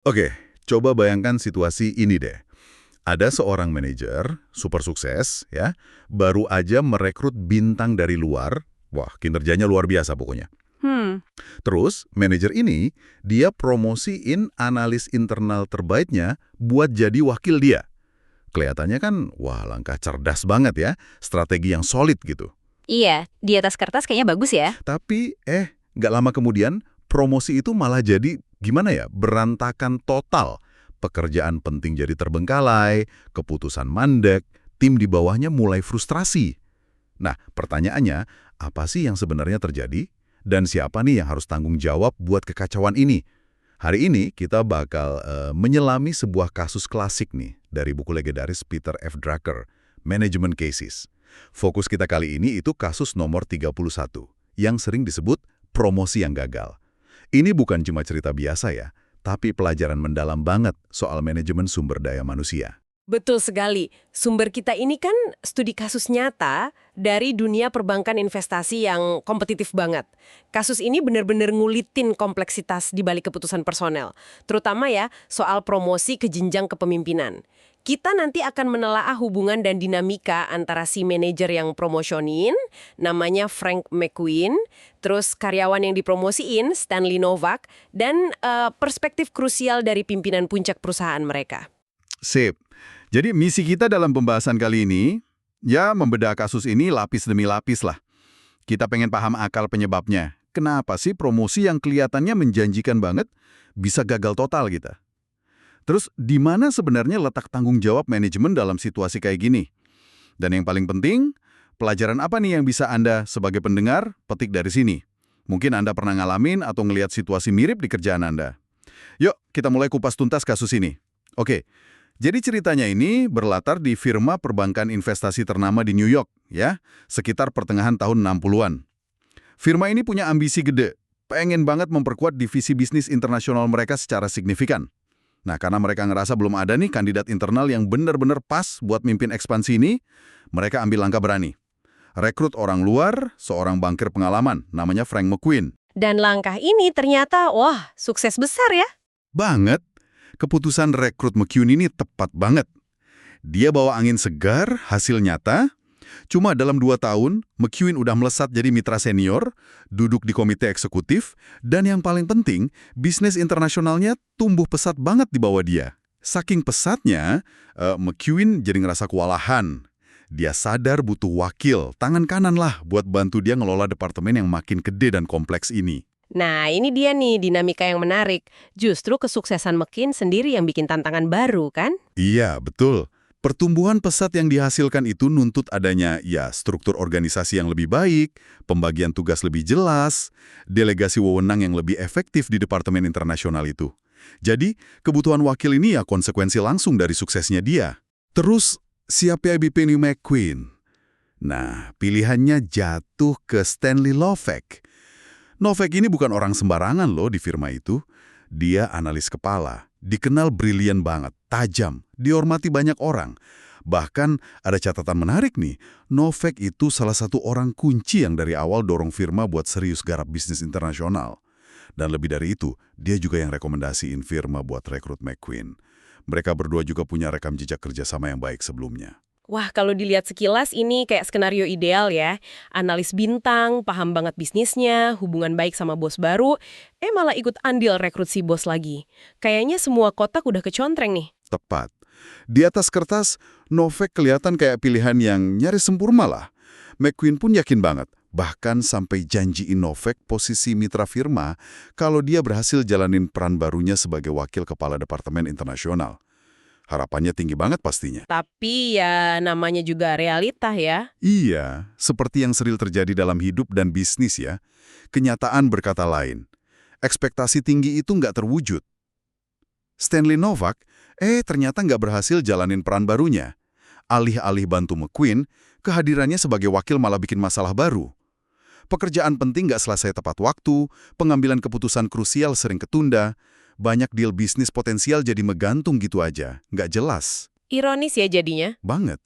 Oke, coba bayangkan situasi ini deh. Ada seorang manajer, super sukses, ya, baru aja merekrut bintang dari luar. Wah, kinerjanya luar biasa pokoknya. Hmm, Terus, manajer ini, dia promosiin analis internal terbaiknya buat jadi wakil dia. Kelihatannya kan, wah langkah cerdas banget ya, strategi yang solid gitu. iya, di atas kertas kayaknya bagus ya. Tapi, nggak lama kemudian, promosi itu malah jadi, gimana ya, berantakan total. Pekerjaan penting jadi terbengkalai, keputusan mandek, tim di bawahnya mulai frustrasi. Nah, pertanyaannya, apa sih yang sebenarnya terjadi? Dan siapa nih yang harus tanggung jawab buat kekacauan ini? Hari ini kita bakal menyelami sebuah kasus klasik nih dari buku legendaris Peter F. Drucker, Management Cases. Fokus kita kali ini itu kasus nomor 31, yang sering disebut promosi yang gagal. Ini bukan cuma cerita biasa ya, tapi pelajaran mendalam banget soal manajemen sumber daya manusia. Betul sekali. Sumber kita ini kan studi kasus nyata dari dunia perbankan investasi yang kompetitif banget. Kasus ini benar-benar ngulitin kompleksitas di balik keputusan personel, terutama ya soal promosi ke jenjang kepemimpinan. Kita nanti akan menelaah hubungan dan dinamika antara si manajer yang promosionin, namanya Frank McQueen, terus karyawan yang dipromosiin, Stanley Novak, dan perspektif krusial dari pimpinan puncak perusahaan mereka. Sip. Jadi misi kita dalam pembahasan kali ini, ya membedah kasus ini lapis demi lapis lah. Kita pengen paham akal penyebabnya. Kenapa sih promosi yang kelihatannya menjanjikan banget bisa gagal total gitu? Terus di mana sebenarnya letak tanggung jawab manajemen dalam situasi kayak gini? Dan yang paling penting, pelajaran apa nih yang bisa Anda sebagai pendengar petik dari sini? Mungkin Anda pernah ngalamin atau ngelihat situasi mirip di kerjaan Anda. Yuk, kita mulai kupas tuntas kasus ini. Oke, jadi ceritanya ini berlatar di firma perbankan investasi ternama di New York, ya, sekitar pertengahan tahun 60-an. Firma ini punya ambisi gede, pengen banget memperkuat divisi bisnis internasional mereka secara signifikan. Nah, karena mereka ngerasa belum ada nih kandidat internal yang benar-benar pas buat mimpin ekspansi ini, mereka ambil langkah berani. Rekrut orang luar, seorang bankir pengalaman, namanya Frank McQueen. Dan langkah ini ternyata, wah, sukses besar ya. Banget, keputusan rekrut McQueen ini tepat banget. Dia bawa angin segar, hasil nyata. Cuma dalam 2 tahun, McQueen udah melesat jadi mitra senior, duduk di komite eksekutif, dan yang paling penting, bisnis internasionalnya tumbuh pesat banget di bawah dia. Saking pesatnya, McQueen jadi ngerasa kewalahan. Dia sadar butuh wakil, tangan kanan lah buat bantu dia ngelola departemen yang makin gede dan kompleks ini. Nah, ini dia nih dinamika yang menarik. Justru kesuksesan McKinsey sendiri yang bikin tantangan baru, kan? Iya, betul. Pertumbuhan pesat yang dihasilkan itu nuntut adanya, ya, struktur organisasi yang lebih baik, pembagian tugas lebih jelas, delegasi wewenang yang lebih efektif di departemen internasional itu. Jadi, kebutuhan wakil ini ya konsekuensi langsung dari suksesnya dia. Terus, siapa Epipeni McQueen? Nah, pilihannya jatuh ke Stanley Novak. Novak ini bukan orang sembarangan loh di firma itu. Dia analis kepala, dikenal brilian banget, tajam, dihormati banyak orang. Bahkan ada catatan menarik nih, Novak itu salah satu orang kunci yang dari awal dorong firma buat serius garap bisnis internasional. Dan lebih dari itu, dia juga yang rekomendasiin firma buat rekrut McQueen. Mereka berdua juga punya rekam jejak kerjasama yang baik sebelumnya. Wah, kalau dilihat sekilas ini kayak skenario ideal ya. Analis bintang, paham banget bisnisnya, hubungan baik sama bos baru, malah ikut andil rekrut si bos lagi. Kayaknya semua kotak udah kecontreng nih. Tepat. Di atas kertas, Novak kelihatan kayak pilihan yang nyaris sempurna lah. McQueen pun yakin banget, bahkan sampai janjiin Novak posisi mitra firma kalau dia berhasil jalanin peran barunya sebagai wakil kepala departemen internasional. Harapannya tinggi banget pastinya. Tapi ya namanya juga realita ya. Iya, seperti yang sering terjadi dalam hidup dan bisnis ya. Kenyataan berkata lain. Ekspektasi tinggi itu nggak terwujud. Stanley Novak, ternyata nggak berhasil jalanin peran barunya. Alih-alih bantu McQueen, kehadirannya sebagai wakil malah bikin masalah baru. Pekerjaan penting nggak selesai tepat waktu, pengambilan keputusan krusial sering ketunda, banyak deal bisnis potensial jadi menggantung gitu aja, nggak jelas. Ironis ya jadinya. Banget.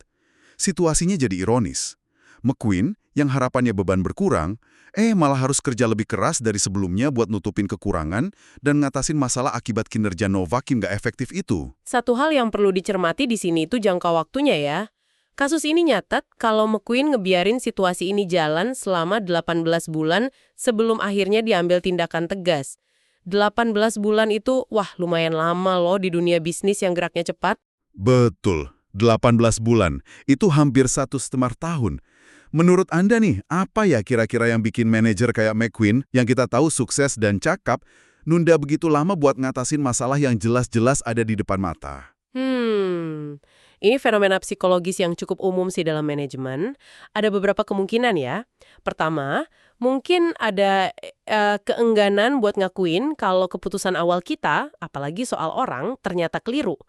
Situasinya jadi ironis. McQueen, yang harapannya beban berkurang, Malah harus kerja lebih keras dari sebelumnya buat nutupin kekurangan dan ngatasin masalah akibat kinerja Novak yang nggak efektif itu. Satu hal yang perlu dicermati di sini itu jangka waktunya ya. Kasus ini nyatat kalau McQueen ngebiarin situasi ini jalan selama 18 bulan sebelum akhirnya diambil tindakan tegas. 18 bulan itu, wah lumayan lama loh di dunia bisnis yang geraknya cepat. Betul, 18 bulan. Itu hampir 1,5 tahun. Menurut Anda nih, apa ya kira-kira yang bikin manajer kayak McQueen yang kita tahu sukses dan cakap, nunda begitu lama buat ngatasin masalah yang jelas-jelas ada di depan mata? Ini fenomena psikologis yang cukup umum sih dalam manajemen. Ada beberapa kemungkinan ya. Pertama, mungkin ada keengganan buat ngakuin kalau keputusan awal kita, apalagi soal orang, ternyata keliru.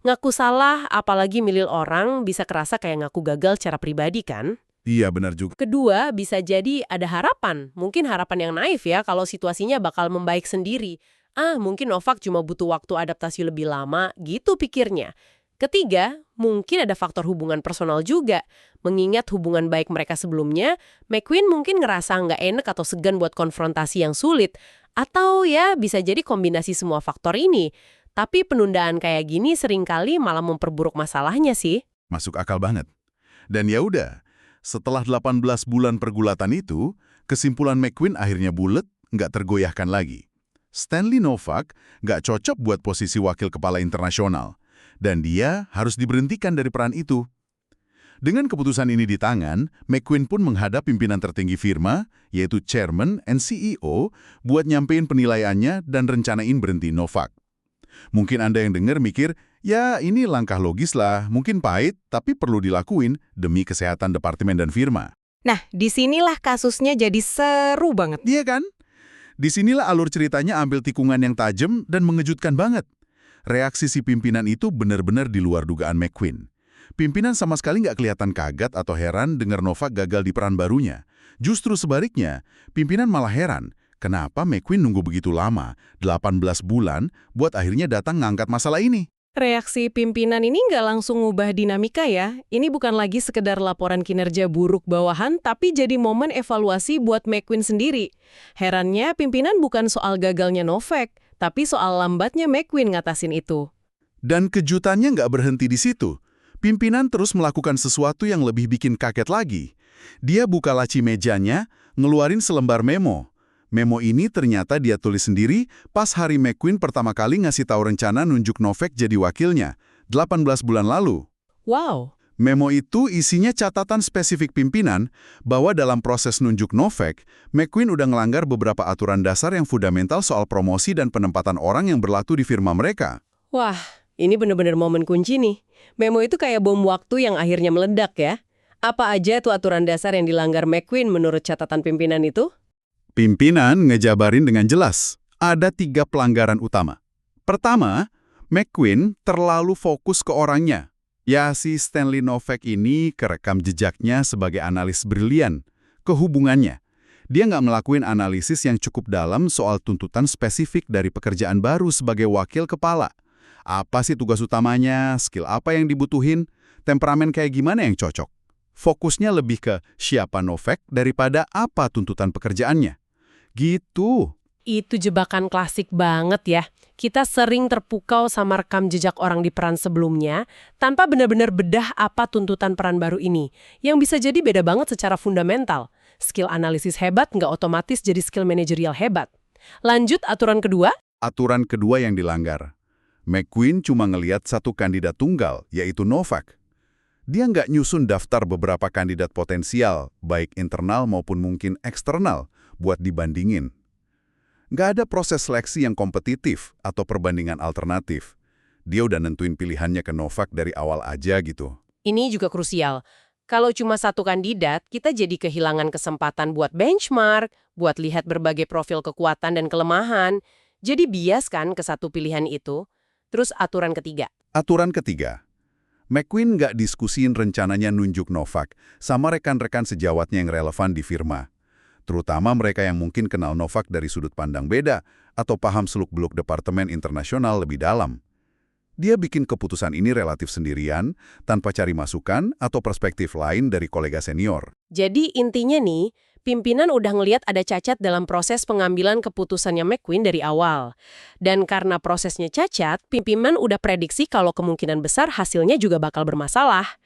Ngaku salah, apalagi milih orang, bisa kerasa kayak ngaku gagal secara pribadi kan? Iya, benar juga. Kedua, bisa jadi ada harapan. Mungkin harapan yang naif ya kalau situasinya bakal membaik sendiri. Mungkin Novak cuma butuh waktu adaptasi lebih lama, gitu pikirnya. Ketiga, mungkin ada faktor hubungan personal juga. Mengingat hubungan baik mereka sebelumnya, McQueen mungkin ngerasa nggak enak atau segan buat konfrontasi yang sulit. Atau ya bisa jadi kombinasi semua faktor ini. Tapi penundaan kayak gini seringkali malah memperburuk masalahnya sih. Masuk akal banget. Dan ya udah, setelah 18 bulan pergulatan itu, kesimpulan McQueen akhirnya bulet, nggak tergoyahkan lagi. Stanley Novak nggak cocok buat posisi wakil kepala internasional. Dan dia harus diberhentikan dari peran itu. Dengan keputusan ini di tangan, McQueen pun menghadap pimpinan tertinggi firma, yaitu Chairman and CEO, buat nyampein penilaiannya dan rencanain berhenti Novak. Mungkin Anda yang dengar mikir, ya ini langkah logis lah, mungkin pahit, tapi perlu dilakuin demi kesehatan departemen dan firma. Nah, disinilah kasusnya jadi seru banget. Iya kan? Disinilah alur ceritanya ambil tikungan yang tajam dan mengejutkan banget. Reaksi si pimpinan itu benar-benar di luar dugaan McQueen. Pimpinan sama sekali nggak kelihatan kaget atau heran dengar Novak gagal di peran barunya. Justru sebaliknya, pimpinan malah heran. Kenapa McQueen nunggu begitu lama, 18 bulan, buat akhirnya datang ngangkat masalah ini? Reaksi pimpinan ini nggak langsung ngubah dinamika ya. Ini bukan lagi sekedar laporan kinerja buruk bawahan, tapi jadi momen evaluasi buat McQueen sendiri. Herannya, pimpinan bukan soal gagalnya Novak, tapi soal lambatnya McQueen ngatasin itu. Dan kejutannya nggak berhenti di situ. Pimpinan terus melakukan sesuatu yang lebih bikin kaget lagi. Dia buka laci mejanya, ngeluarin selembar memo. Memo ini ternyata dia tulis sendiri pas hari McQueen pertama kali ngasih tahu rencana nunjuk Novak jadi wakilnya, 18 bulan lalu. Wow. Memo itu isinya catatan spesifik pimpinan bahwa dalam proses nunjuk Novak, McQueen udah ngelanggar beberapa aturan dasar yang fundamental soal promosi dan penempatan orang yang berlaku di firma mereka. Wah, ini bener-bener momen kunci nih. Memo itu kayak bom waktu yang akhirnya meledak ya. Apa aja tuh aturan dasar yang dilanggar McQueen menurut catatan pimpinan itu? Pimpinan ngejabarin dengan jelas, ada 3 pelanggaran utama. Pertama, McQueen terlalu fokus ke orangnya. Ya, si Stanley Novak ini kerekam jejaknya sebagai analis brilian, ke hubungannya. Dia nggak melakukan analisis yang cukup dalam soal tuntutan spesifik dari pekerjaan baru sebagai wakil kepala. Apa sih tugas utamanya, skill apa yang dibutuhin, temperamen kayak gimana yang cocok. Fokusnya lebih ke siapa Novak daripada apa tuntutan pekerjaannya. Gitu. Itu jebakan klasik banget ya. Kita sering terpukau sama rekam jejak orang di peran sebelumnya tanpa benar-benar bedah apa tuntutan peran baru ini, yang bisa jadi beda banget secara fundamental. Skill analisis hebat nggak otomatis jadi skill manajerial hebat. Lanjut aturan kedua. Aturan kedua yang dilanggar. McQueen cuma ngelihat satu kandidat tunggal, yaitu Novak. Dia nggak nyusun daftar beberapa kandidat potensial, baik internal maupun mungkin eksternal, buat dibandingin. Nggak ada proses seleksi yang kompetitif atau perbandingan alternatif. Dia udah nentuin pilihannya ke Novak dari awal aja gitu. Ini juga krusial. Kalau cuma satu kandidat, kita jadi kehilangan kesempatan buat benchmark, buat lihat berbagai profil kekuatan dan kelemahan. Jadi bias kan ke satu pilihan itu. Terus aturan ketiga. Aturan ketiga. McQueen nggak diskusiin rencananya nunjuk Novak sama rekan-rekan sejawatnya yang relevan di firma. Terutama mereka yang mungkin kenal Novak dari sudut pandang beda atau paham seluk-beluk departemen internasional lebih dalam. Dia bikin keputusan ini relatif sendirian, tanpa cari masukan atau perspektif lain dari kolega senior. Jadi intinya nih, pimpinan udah ngelihat ada cacat dalam proses pengambilan keputusannya McQueen dari awal. Dan karena prosesnya cacat, pimpinan udah prediksi kalau kemungkinan besar hasilnya juga bakal bermasalah.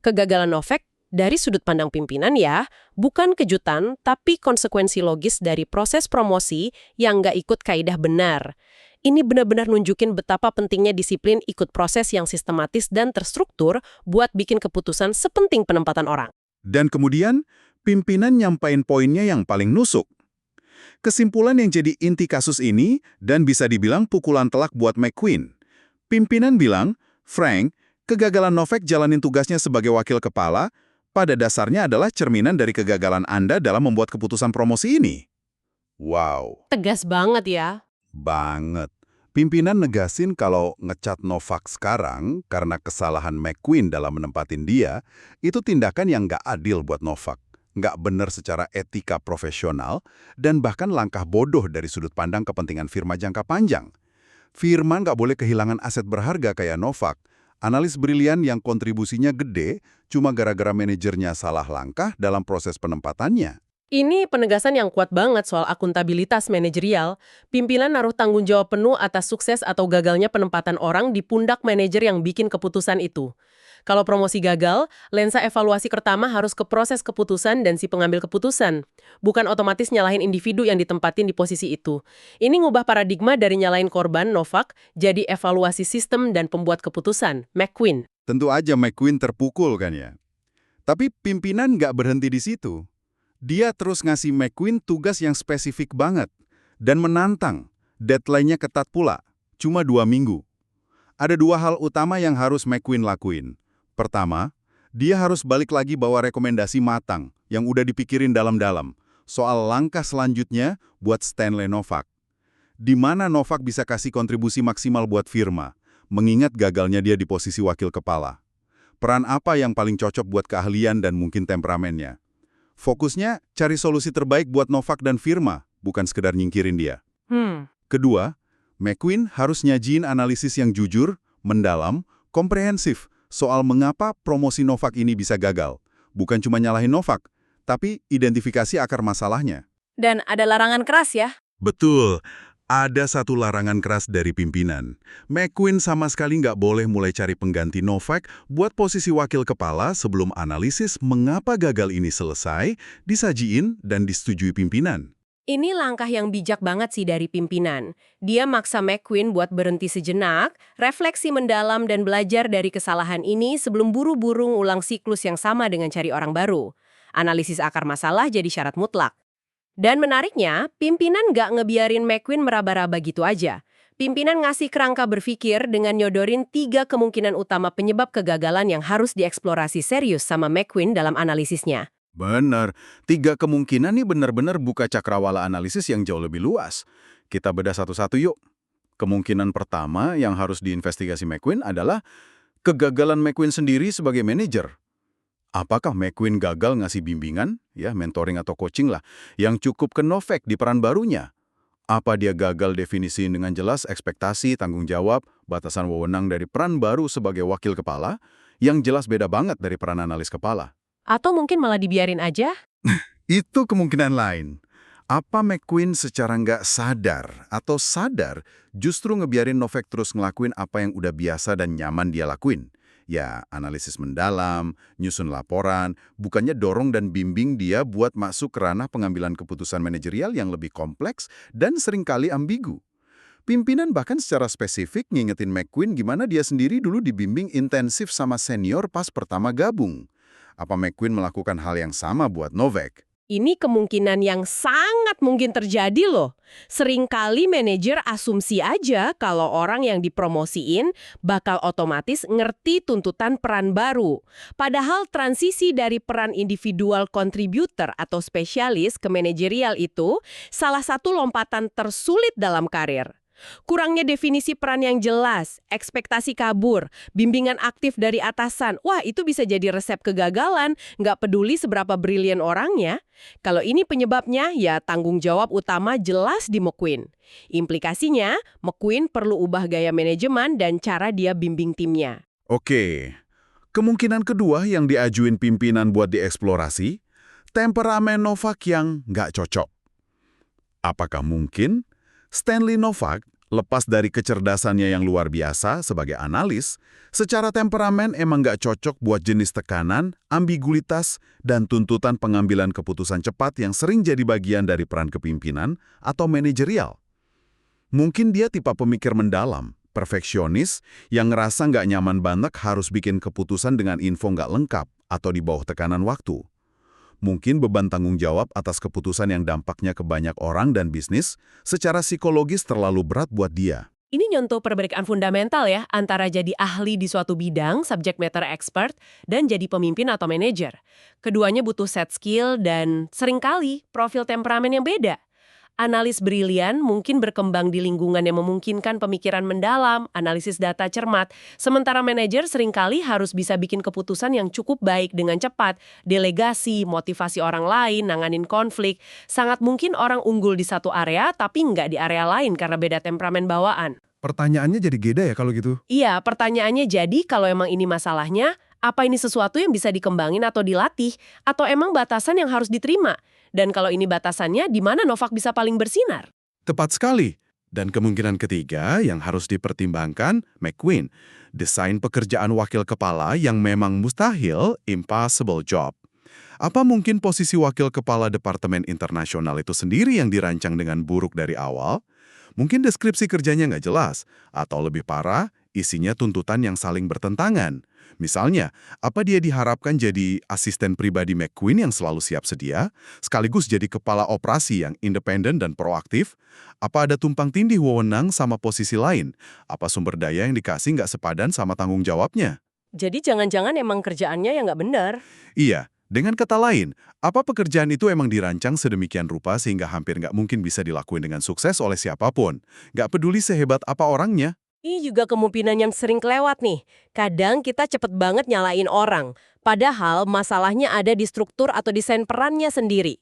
Kegagalan Novak dari sudut pandang pimpinan ya, bukan kejutan, tapi konsekuensi logis dari proses promosi yang nggak ikut kaidah benar. Ini benar-benar nunjukin betapa pentingnya disiplin ikut proses yang sistematis dan terstruktur buat bikin keputusan sepenting penempatan orang. Dan kemudian, pimpinan nyampain poinnya yang paling nusuk. Kesimpulan yang jadi inti kasus ini dan bisa dibilang pukulan telak buat McQueen. Pimpinan bilang, Frank, kegagalan Novak jalanin tugasnya sebagai wakil kepala pada dasarnya adalah cerminan dari kegagalan Anda dalam membuat keputusan promosi ini. Wow. Tegas banget ya. Banget. Pimpinan negasin kalau ngecat Novak sekarang karena kesalahan McQueen dalam menempatin dia, itu tindakan yang nggak adil buat Novak, nggak benar secara etika profesional, dan bahkan langkah bodoh dari sudut pandang kepentingan firma jangka panjang. Firma nggak boleh kehilangan aset berharga kayak Novak, analis brilian yang kontribusinya gede cuma gara-gara manajernya salah langkah dalam proses penempatannya. Ini penegasan yang kuat banget soal akuntabilitas manajerial. Pimpinan naruh tanggung jawab penuh atas sukses atau gagalnya penempatan orang di pundak manajer yang bikin keputusan itu. Kalau promosi gagal, lensa evaluasi pertama harus ke proses keputusan dan si pengambil keputusan. Bukan otomatis nyalahin individu yang ditempatin di posisi itu. Ini ngubah paradigma dari nyalahin korban, Novak, jadi evaluasi sistem dan pembuat keputusan, McQueen. Tentu aja McQueen terpukul kan ya. Tapi pimpinan nggak berhenti di situ. Dia terus ngasih McQueen tugas yang spesifik banget dan menantang. Deadline-nya ketat pula, cuma 2 minggu. Ada 2 hal utama yang harus McQueen lakuin. Pertama, dia harus balik lagi bawa rekomendasi matang yang udah dipikirin dalam-dalam soal langkah selanjutnya buat Stanley Novak. Di mana Novak bisa kasih kontribusi maksimal buat firma, mengingat gagalnya dia di posisi wakil kepala. Peran apa yang paling cocok buat keahlian dan mungkin temperamennya. Fokusnya cari solusi terbaik buat Novak dan firma, bukan sekedar nyingkirin dia. Kedua, McQueen harus nyajiin analisis yang jujur, mendalam, komprehensif soal mengapa promosi Novak ini bisa gagal. Bukan cuma nyalahin Novak, tapi identifikasi akar masalahnya. Dan ada larangan keras ya. Betul. Ada satu larangan keras dari pimpinan. McQueen sama sekali nggak boleh mulai cari pengganti Novak buat posisi wakil kepala sebelum analisis mengapa gagal ini selesai, disajiin, dan disetujui pimpinan. Ini langkah yang bijak banget sih dari pimpinan. Dia maksa McQueen buat berhenti sejenak, refleksi mendalam dan belajar dari kesalahan ini sebelum buru-buru ngulang siklus yang sama dengan cari orang baru. Analisis akar masalah jadi syarat mutlak. Dan menariknya, pimpinan nggak ngebiarin McQueen meraba-raba gitu aja. Pimpinan ngasih kerangka berpikir dengan nyodorin 3 kemungkinan utama penyebab kegagalan yang harus dieksplorasi serius sama McQueen dalam analisisnya. Benar, 3 kemungkinan nih benar-benar buka cakrawala analisis yang jauh lebih luas. Kita bedah satu-satu yuk. Kemungkinan pertama yang harus diinvestigasi McQueen adalah kegagalan McQueen sendiri sebagai manajer. Apakah McQueen gagal ngasih bimbingan, ya mentoring atau coaching lah, yang cukup ke Novak di peran barunya? Apa dia gagal definisiin dengan jelas ekspektasi, tanggung jawab, batasan wewenang dari peran baru sebagai wakil kepala, yang jelas beda banget dari peran analis kepala? Atau mungkin malah dibiarin aja? Itu kemungkinan lain. Apa McQueen secara nggak sadar atau sadar justru ngebiarin Novak terus ngelakuin apa yang udah biasa dan nyaman dia lakuin? Ya, analisis mendalam, nyusun laporan, bukannya dorong dan bimbing dia buat masuk ke ranah pengambilan keputusan manajerial yang lebih kompleks dan seringkali ambigu. Pimpinan bahkan secara spesifik ngingetin McQueen gimana dia sendiri dulu dibimbing intensif sama senior pas pertama gabung. Apa McQueen melakukan hal yang sama buat Novak? Ini kemungkinan yang sangat mungkin terjadi loh. Seringkali manajer asumsi aja kalau orang yang dipromosiin bakal otomatis ngerti tuntutan peran baru. Padahal transisi dari peran individual contributor atau spesialis ke manajerial itu salah satu lompatan tersulit dalam karir. Kurangnya definisi peran yang jelas, ekspektasi kabur, bimbingan aktif dari atasan. Wah, itu bisa jadi resep kegagalan, nggak peduli seberapa brilian orangnya. Kalau ini penyebabnya, ya tanggung jawab utama jelas di McQueen. Implikasinya, McQueen perlu ubah gaya manajemen dan cara dia bimbing timnya. Oke, kemungkinan kedua yang diajuin pimpinan buat dieksplorasi, Temperamen Novak yang nggak cocok. Apakah mungkin Stanley Novak, lepas dari kecerdasannya yang luar biasa sebagai analis, secara temperamen emang nggak cocok buat jenis tekanan, ambiguitas, dan tuntutan pengambilan keputusan cepat yang sering jadi bagian dari peran kepimpinan atau manajerial? Mungkin dia tipe pemikir mendalam, perfeksionis, yang ngerasa nggak nyaman banget harus bikin keputusan dengan info nggak lengkap atau di bawah tekanan waktu. Mungkin beban tanggung jawab atas keputusan yang dampaknya ke banyak orang dan bisnis secara psikologis terlalu berat buat dia. Ini nyontoh perbedaan fundamental ya antara jadi ahli di suatu bidang, subject matter expert, dan jadi pemimpin atau manajer. Keduanya butuh set skill dan seringkali profil temperamen yang beda. Analis brilian mungkin berkembang di lingkungan yang memungkinkan pemikiran mendalam, analisis data cermat, sementara manajer seringkali harus bisa bikin keputusan yang cukup baik dengan cepat, delegasi, motivasi orang lain, nanganin konflik. Sangat mungkin orang unggul di satu area tapi nggak di area lain karena beda temperamen bawaan. Pertanyaannya jadi beda ya kalau gitu? Iya, pertanyaannya jadi kalau emang ini masalahnya, apa ini sesuatu yang bisa dikembangin atau dilatih, atau emang batasan yang harus diterima? Dan kalau ini batasannya, di mana Novak bisa paling bersinar? Tepat sekali. Dan kemungkinan ketiga yang harus dipertimbangkan, McQueen. Desain pekerjaan wakil kepala yang memang mustahil, impossible job. Apa mungkin posisi wakil kepala Departemen Internasional itu sendiri yang dirancang dengan buruk dari awal? Mungkin deskripsi kerjanya nggak jelas, atau lebih parah, isinya tuntutan yang saling bertentangan. Misalnya, apa dia diharapkan jadi asisten pribadi McQueen yang selalu siap sedia, sekaligus jadi kepala operasi yang independen dan proaktif? Apa ada tumpang tindih wewenang sama posisi lain? Apa sumber daya yang dikasih nggak sepadan sama tanggung jawabnya? Jadi jangan-jangan emang kerjaannya yang nggak benar. Iya, dengan kata lain, apa pekerjaan itu emang dirancang sedemikian rupa sehingga hampir nggak mungkin bisa dilakuin dengan sukses oleh siapapun? Nggak peduli sehebat apa orangnya? Ini juga kemungkinan yang sering kelewat nih. Kadang kita cepet banget nyalain orang. Padahal masalahnya ada di struktur atau desain perannya sendiri.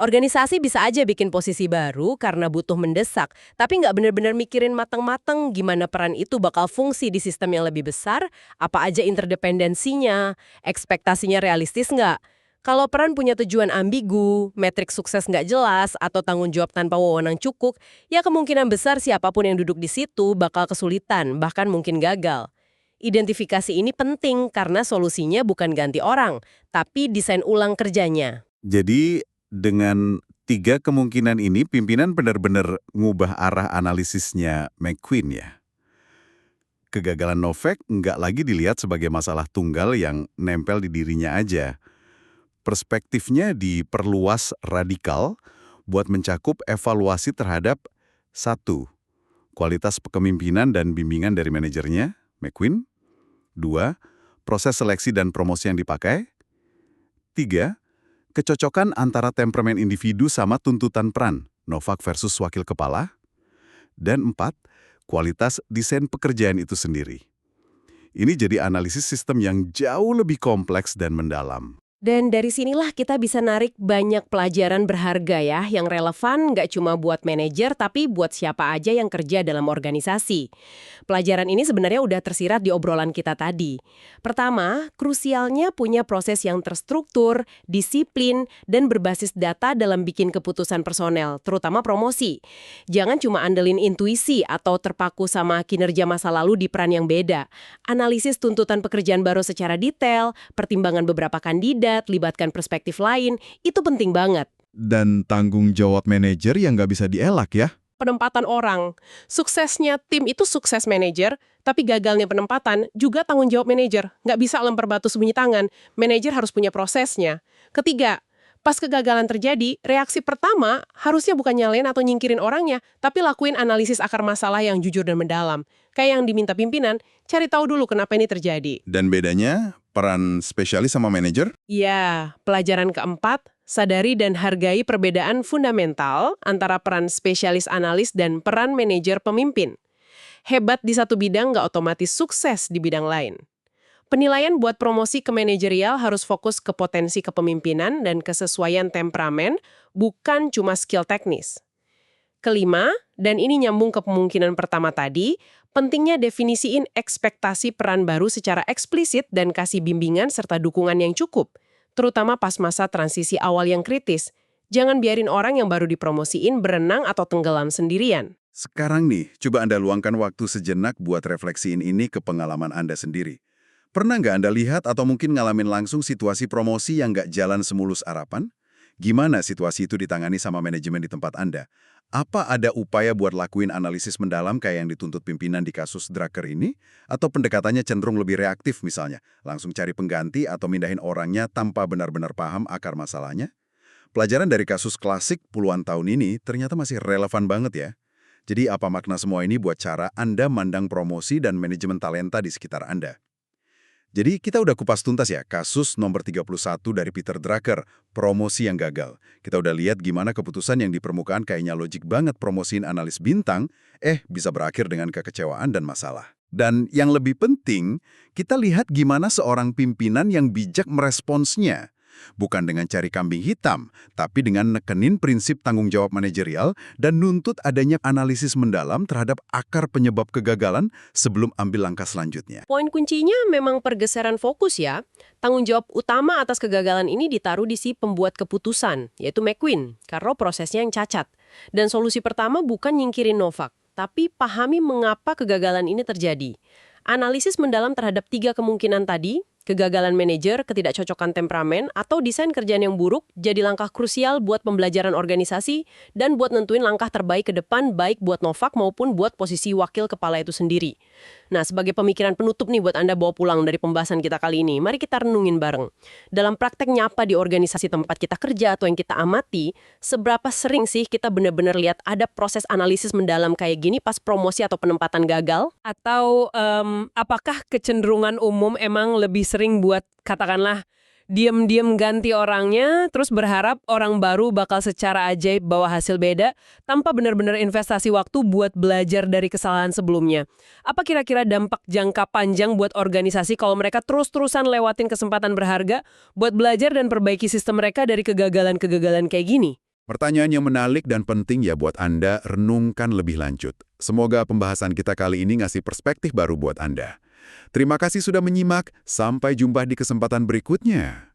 Organisasi bisa aja bikin posisi baru karena butuh mendesak, tapi nggak benar-benar mikirin matang-matang gimana peran itu bakal fungsi di sistem yang lebih besar, apa aja interdependensinya, ekspektasinya realistis nggak. Kalau peran punya tujuan ambigu, metrik sukses nggak jelas, atau tanggung jawab tanpa wewenang cukup, ya kemungkinan besar siapapun yang duduk di situ bakal kesulitan, bahkan mungkin gagal. Identifikasi ini penting karena solusinya bukan ganti orang, tapi desain ulang kerjanya. Jadi, dengan 3 kemungkinan ini, pimpinan benar-benar ngubah arah analisisnya McQueen ya. Kegagalan Novak nggak lagi dilihat sebagai masalah tunggal yang nempel di dirinya aja. Perspektifnya diperluas radikal buat mencakup evaluasi terhadap 1. Kualitas kepemimpinan dan bimbingan dari manajernya, McQueen. 2. Proses seleksi dan promosi yang dipakai. 3. Kecocokan antara temperamen individu sama tuntutan peran, Novak versus wakil kepala. Dan 4. Kualitas desain pekerjaan itu sendiri. Ini jadi analisis sistem yang jauh lebih kompleks dan mendalam. Dan dari sinilah kita bisa narik banyak pelajaran berharga ya, yang relevan nggak cuma buat manajer, tapi buat siapa aja yang kerja dalam organisasi. Pelajaran ini sebenarnya udah tersirat di obrolan kita tadi. Pertama, krusialnya punya proses yang terstruktur, disiplin, dan berbasis data dalam bikin keputusan personel, terutama promosi. Jangan cuma andelin intuisi atau terpaku sama kinerja masa lalu di peran yang beda. Analisis tuntutan pekerjaan baru secara detail, pertimbangan beberapa kandidat, libatkan perspektif lain, itu penting banget. Dan tanggung jawab manajer yang nggak bisa dielak ya? Penempatan orang. Suksesnya tim itu sukses manajer, tapi gagalnya penempatan juga tanggung jawab manajer. Nggak bisa lempar batu sembunyi tangan. Manajer harus punya prosesnya. Ketiga, pas kegagalan terjadi, reaksi pertama harusnya bukan nyalain atau nyingkirin orangnya, tapi lakuin analisis akar masalah yang jujur dan mendalam. Kayak yang diminta pimpinan, cari tahu dulu kenapa ini terjadi. Dan bedanya peran spesialis sama manajer? Ya, pelajaran keempat, sadari dan hargai perbedaan fundamental antara peran spesialis analis dan peran manajer pemimpin. Hebat di satu bidang nggak otomatis sukses di bidang lain. Penilaian buat promosi ke manajerial harus fokus ke potensi kepemimpinan dan kesesuaian temperamen, bukan cuma skill teknis. Kelima, dan ini nyambung ke kemungkinan pertama tadi, pentingnya definisiin ekspektasi peran baru secara eksplisit dan kasih bimbingan serta dukungan yang cukup. terutama pas masa transisi awal yang kritis. Jangan biarin orang yang baru dipromosiin berenang atau tenggelam sendirian. Sekarang nih, coba Anda luangkan waktu sejenak buat refleksiin ini ke pengalaman Anda sendiri. Pernah nggak Anda lihat atau mungkin ngalamin langsung situasi promosi yang nggak jalan semulus harapan? Gimana situasi itu ditangani sama manajemen di tempat Anda? Apa ada upaya buat lakuin analisis mendalam kayak yang dituntut pimpinan di kasus Drucker ini? Atau pendekatannya cenderung lebih reaktif misalnya? Langsung cari pengganti atau mindahin orangnya tanpa benar-benar paham akar masalahnya? Pelajaran dari kasus klasik puluhan tahun ini ternyata masih relevan banget ya. Jadi apa makna semua ini buat cara Anda mandang promosi dan manajemen talenta di sekitar Anda? Jadi kita udah kupas tuntas ya kasus nomor 31 dari Peter Drucker, promosi yang gagal. Kita udah lihat gimana keputusan yang di permukaan kayaknya logik banget promosiin analis bintang, bisa berakhir dengan kekecewaan dan masalah. Dan yang lebih penting, kita lihat gimana seorang pimpinan yang bijak meresponsnya. Bukan dengan cari kambing hitam, tapi dengan nekenin prinsip tanggung jawab manajerial dan nuntut adanya analisis mendalam terhadap akar penyebab kegagalan sebelum ambil langkah selanjutnya. Poin kuncinya memang pergeseran fokus ya. Tanggung jawab utama atas kegagalan ini ditaruh di si pembuat keputusan, yaitu McQueen, karena prosesnya yang cacat. Dan solusi pertama bukan nyingkirin Novak, tapi pahami mengapa kegagalan ini terjadi. Analisis mendalam terhadap 3 kemungkinan tadi, kegagalan manajer, ketidakcocokan temperamen, atau desain kerjaan yang buruk jadi langkah krusial buat pembelajaran organisasi dan buat nentuin langkah terbaik ke depan baik buat Novak maupun buat posisi wakil kepala itu sendiri. Nah, sebagai pemikiran penutup nih buat Anda bawa pulang dari pembahasan kita kali ini, mari kita renungin bareng. Dalam praktek nyapa di organisasi tempat kita kerja atau yang kita amati, seberapa sering sih kita benar-benar lihat ada proses analisis mendalam kayak gini pas promosi atau penempatan gagal? Atau apakah kecenderungan umum emang lebih sering buat katakanlah diam-diam ganti orangnya, terus berharap orang baru bakal secara ajaib bawa hasil beda, tanpa benar-benar investasi waktu buat belajar dari kesalahan sebelumnya. Apa kira-kira dampak jangka panjang buat organisasi kalau mereka terus-terusan lewatin kesempatan berharga buat belajar dan perbaiki sistem mereka dari kegagalan-kegagalan kayak gini? Pertanyaan yang menarik dan penting ya buat Anda renungkan lebih lanjut. Semoga pembahasan kita kali ini ngasih perspektif baru buat Anda. Terima kasih sudah menyimak, sampai jumpa di kesempatan berikutnya.